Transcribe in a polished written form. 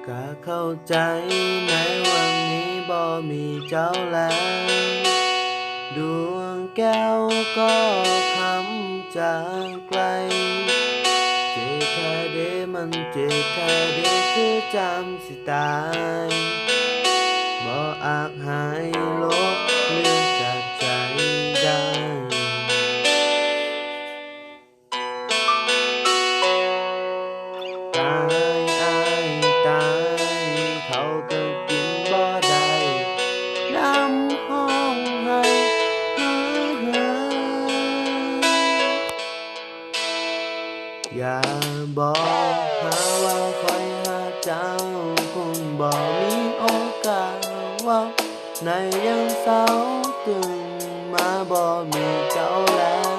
ก็เข้าใจในวันนี้บ่มีเจ้าแล้วดวงแก้วก็คำจากไกลเจแท้เดมันเจแท้เดคือจำสิตายบ่อาจหายลบเลือนจากใจได้ตายอายตายเขาก็กินบ่ได้น้ำห้องให้อย่าบอกหาว่าคอยหาเจ้าคงบ่มีโอกาสเว่าในยังเศร้าตื่นมาบ่มีเจ้าแล้ว